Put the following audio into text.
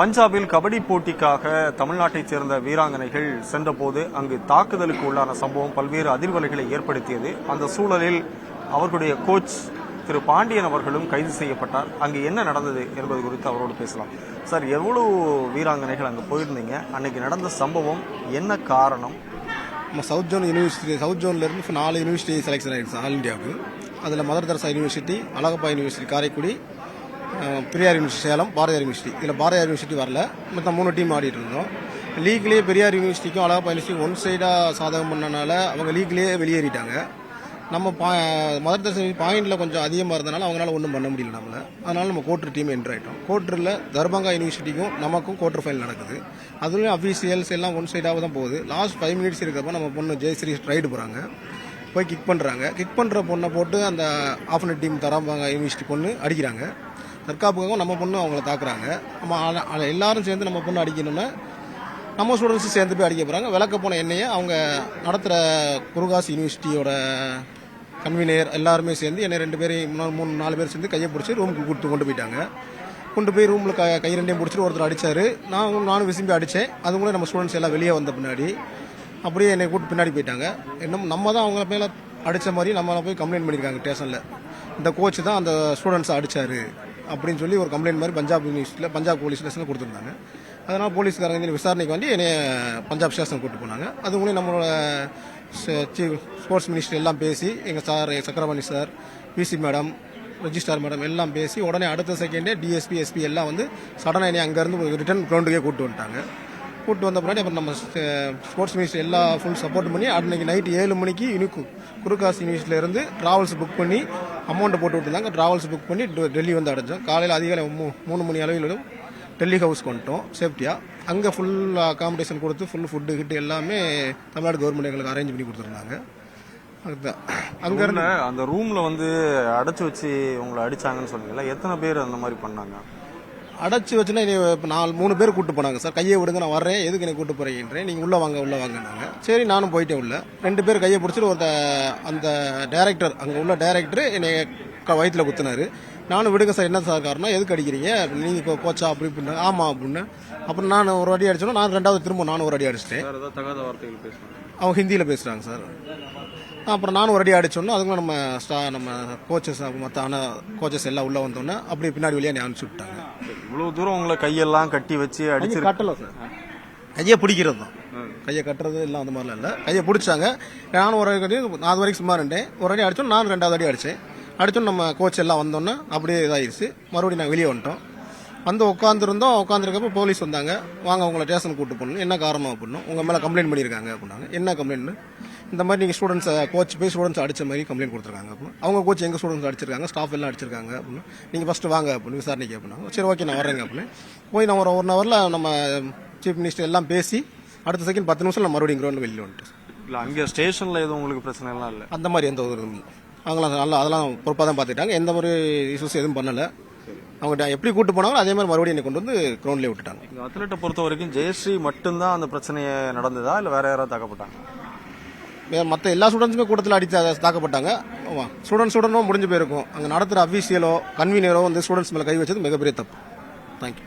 பஞ்சாபில் கபடி போட்டிக்காக தமிழ்நாட்டைச் சேர்ந்த வீராங்கனைகள் சென்றபோது அங்கு தாக்குதலுக்கு உள்ளான சம்பவம் பல்வேறு அதிர்வலைகளை ஏற்படுத்தியது. அந்த சூழலில் அவர்களுடைய கோச் திரு பாண்டியன் அவர்களும் கைது செய்யப்பட்டார். அங்கு என்ன நடந்தது என்பது குறித்து அவரோடு பேசலாம். சார், எவ்வளவு வீராங்கனைகள் அங்கே போயிருந்தீங்க? அன்னைக்கு நடந்த சம்பவம் என்ன காரணம்? நம்ம சவுத் ஜோன் யூனிவர்சிட்டி, சவுத் ஜோன்லேருந்து 4 யூனிவர்சிட்டி செலெக்ஷன் ஆகிடுச்சு ஆல் இண்டியாவுக்கு. அதில் mother Teresa university, Alagappa university Karaikudi, Periyar university Salem, Bharathiar university. இதில் பாரதியார் யூனிவர்சிட்டி வரல. மொத்தம் 3 டீம் ஆடிட்டு இருந்தோம். லீக்லேயே பெரியார் யூனிவர்சிட்டிக்கும் அழகப்பா யூனிவர்சிட்டி ஒன் சைடாக சாதகம் பண்ணனால அவங்க லீக்லேயே வெளியேறிட்டாங்க. நம்ம மதர் தெரசா பாயிண்டில் கொஞ்சம் அதிகமாக இருந்தனால அவங்களால ஒன்றும் பண்ண முடியல நம்மளை. அதனால நம்ம கோட்ரு டீம் என்ட்ரு ஆகிட்டோம். கோட்ரில் தர்பங்கா யூனிவர்சிட்டிக்கும் நமக்கும் கோட்ரு ஃபைனல் நடக்குது. அதுலேயும் அஃபீஷியல்ஸ் எல்லாம் ஒன் சைடாக தான் போகுது. லாஸ்ட் 5 மினிட்ஸ் இருக்கிறப்ப நம்ம பொண்ணு ஜெயஸ்ரீ ரைடு போகிறாங்க. போய் கிக் பண்ணுறாங்க. கிக் பண்ணுற பொண்ணை போட்டு அந்த ஆஃப்னர் டீம் தர்பங்கா யூனிவர்சிட்டி பொண்ணு அடிக்கிறாங்க. தற்காப்புக்காகவும் நம்ம பொண்ணு அவங்கள தாக்குறாங்க. நம்ம எல்லாரும் சேர்ந்து நம்ம பொண்ணு அடிக்கணும்னா நம்ம ஸ்டூடெண்ட்ஸும் சேர்ந்து போய் அடிக்க போகிறாங்க. விளக்க போன எண்ணெயை அவங்க நடத்துகிற குருகாஸ் யூனிவர்சிட்டியோட கன்வீனர் எல்லாருமே சேர்ந்து என்னை 2 பேரையும் 3-4 பேர் சேர்ந்து கையை பிடிச்சி ரூமுக்கு கொண்டு போயிட்டாங்க. கொண்டு போய் ரூமில் கை 2 பிடிச்சிட்டு ஒருத்தர் அடித்தார். நானும் விசும்பி அடித்தேன். அது கூட நம்ம ஸ்டூடெண்ட்ஸ் எல்லாம் வெளியே வந்த பின்னாடி அப்படியே என்னை கூப்பிட்டு பின்னாடி போயிட்டாங்க. நம்ம தான் அவங்க மேலே அடித்த மாதிரி நம்மளை போய் கம்ப்ளைண்ட் பண்ணியிருக்காங்க ஸ்டேஷனில். இந்த கோச் தான் அந்த ஸ்டூடெண்ட்ஸை அடித்தார் அப்படின்னு சொல்லி ஒரு கம்ப்ளைண்ட் மாதிரி பஞ்சாப் யூனிவர்சிட்டியில் பஞ்சாப் போலீஸ் ஸ்டேஷனில் கொடுத்துருந்தாங்க. அதனால் போலீஸ்காரங்க விசாரணைக்கு வந்து என்னை பஞ்சாப் ஸ்டேஷன் கூப்பிட்டு போனாங்க. அது கூட நம்மளோட ஸ்போர்ட்ஸ் மினிஸ்டர் எல்லாம் பேசி எங்கள் sir Sakkarapani sir, VC madam, registrar madam எல்லாம் பேசி உடனே அடுத்த செகண்டே டிஎஸ்பி எஸ்பி எல்லாம் வந்து சடனாக என்னை அங்கேருந்து ரிட்டர்ன் கிரவுண்டுக்கே கூப்பிட்டு வந்துட்டாங்க. கூப்பிட்டு வந்த பின்னாடி அப்புறம் நம்ம ஸ்போர்ட்ஸ் மினிஸ்டர் எல்லா ஃபுல் சப்போர்ட் பண்ணி அன்றைக்கி நைட்டு 7 மணிக்கு குருகாஸ் யூனிவர்சிட்டியிலேருந்து ட்ராவல்ஸ் புக் பண்ணி அமௌண்ட்டை போட்டு விட்டுருந்தாங்க. ட்ராவல்ஸ் புக் பண்ணி டெல்லி வந்து அடைஞ்சோம். காலையில் அதிகாலை 3 மணி அளவிலும் டெல்லி ஹவுஸ்க்கு வந்துட்டோம் சேஃப்டியாக. அங்கே ஃபுல் அகாமடேஷன் கொடுத்து ஃபுல் ஃபுட்டு கிட்டு எல்லாமே தமிழ்நாடு கவர்மெண்ட் எங்களுக்கு அரேஞ்ச் பண்ணி கொடுத்துருந்தாங்க. அதுதான் அங்கே இருந்து அந்த ரூமில் வந்து அடைச்சி வச்சு உங்களை அடித்தாங்கன்னு சொன்னீங்களா? எத்தனை பேர் அந்த மாதிரி பண்ணாங்க? அடைச்சி வச்சுன்னா இப்போ 3 பேர் கூப்பிட்டு போனாங்க. சார் கையை விடுங்க, நான் வர்றேன், எதுக்கு என்னை கூப்பிட்டு போறீங்கன்றேன். நீங்கள் உள்ளே வாங்கினாங்க. சரி, நானும் போயிட்டேன் உள்ள. 2 பேர் கையை பிடிச்சிட்டு அந்த டைரக்டர், அங்கே உள்ள டைரக்டர் என்னை வயிற்றில் குத்துனாரு. நானும் விடுங்க சார், என்ன சார் காரணம், எதுக்கு அடிக்கிறீங்க, நீங்கள் கோச்சா அப்படி இப்படின்னா ஆமாம் அப்படின்னு. அப்புறம் நான் ஒரு அடி அடிச்சோன்னா நான் 2வது திரும்ப நானும் ஒரு அடி அடிச்சிட்டேன். அவங்க ஹிந்தியில் பேசுகிறாங்க சார். அப்புறம் நானும் ஒரு அடி அடிச்சோன்னா அதுக்கு நம்ம கோச்சஸ் மற்ற கோச்சஸ் எல்லாம் உள்ளே வந்தோன்னே அப்படியே பின்னாடி வழியாக நீ அனுப்பிச்சு விட்டாங்க. இவ்வளோ தூரம் உங்களை கையெல்லாம் கட்டி வச்சு அடிச்சு கட்டலை சார். கையை பிடிக்கிறது தான். கையை கட்டுறது எல்லாம் அந்த மாதிரிலாம் இல்லை. கையை பிடிச்சாங்க. நானும் ஒரு அடி 4 வரைக்கும் சும்மா இருந்தேன். ஒரு அடி அடித்தோம், நான் 2வது அடி அடித்தேன். அடித்தோன்னு நம்ம கோச் எல்லாம் வந்தோன்னே அப்படியே இதாகிடுச்சு. மறுபடியும் நாங்கள் வெளியே வந்துட்டோம். வந்து உட்காந்துருந்தோம். உட்காந்துருக்கப்போ போலீஸ் வந்தாங்க. வாங்க உங்களை ஸ்டேஷன் கூப்பிட்டு போகணும், என்ன காரணம் அப்படின்னும். உங்கள் மேலே கம்ப்ளைண்ட் பண்ணியிருக்காங்க அப்படின்னாங்க. என்ன கம்ப்ளைண்ட்னு, இந்த மாதிரி நீங்கள் ஸ்டூடெண்ட்ஸை கோச் போய் ஸ்டூடெண்ட்ஸ் அடித்த மாதிரி கம்ப்ளைண்ட் கொடுத்துருக்காங்க அப்படின்னு. அவங்க கோச் எங்கள் ஸ்டூடெண்ட்ஸ் அடிச்சிருக்காங்க, ஸ்டாஃப் எல்லாம் அடிச்சிருக்காங்க அப்படின்னு. நீங்கள் ஃபஸ்ட்டு வாங்க அப்படின்னு விசாரணைக்கு அப்படின்னாங்க. சரி, ஓகே, நான் வரேங்க அப்படின்னு. போய் நான் ஒரு 1 ஹவரில் நம்ம சீஃப் மினிஸ்டர் எல்லாம் பேசி அடுத்த செகண்ட் 10 நிமிஷம் நான் மறுபடியும் கிரௌண்ட் வெளியே வந்துட்டு. இல்லை, அங்கே ஸ்டேஷனில் எதுவும் உங்களுக்கு பிரச்சனை எல்லாம் இல்லை? அந்த மாதிரி எந்த ஒரு அவங்களாம் நல்லா அதெல்லாம் பொறுப்பாக தான் பார்த்துட்டாங்க. எந்த ஒரு இஷ்யூஸ் எதுவும் பண்ணலை. அவங்க எப்படி கூட்டு போனாலும் அதே மாதிரி மறுபடியும் என்னை கொண்டு வந்து கிரௌண்ட்லேயே விட்டுட்டாங்க. இந்த அத்லெட்டை பொறுத்த வரைக்கும் ஜெயஸ்ரீ மட்டும்தான் அந்த பிரச்சனையை நடந்ததா, இல்லை வேற யாராவது தாக்கப்பட்டாங்க? மற்ற எல்லா ஸ்டூடெண்ட்ஸுமே கூட்டத்தில் அடித்து தாக்கப்பட்டாங்க. ஸ்டூடெண்ட்ஸுடனும் முடிஞ்சு போயிருக்கும். அங்கே நடத்துகிற அஃபீஷியலோ கன்வீனரோ வந்து ஸ்டூடெண்ட்ஸ் மேலே கை வச்சது மிகப்பெரிய தப்பு. தேங்க்யூ.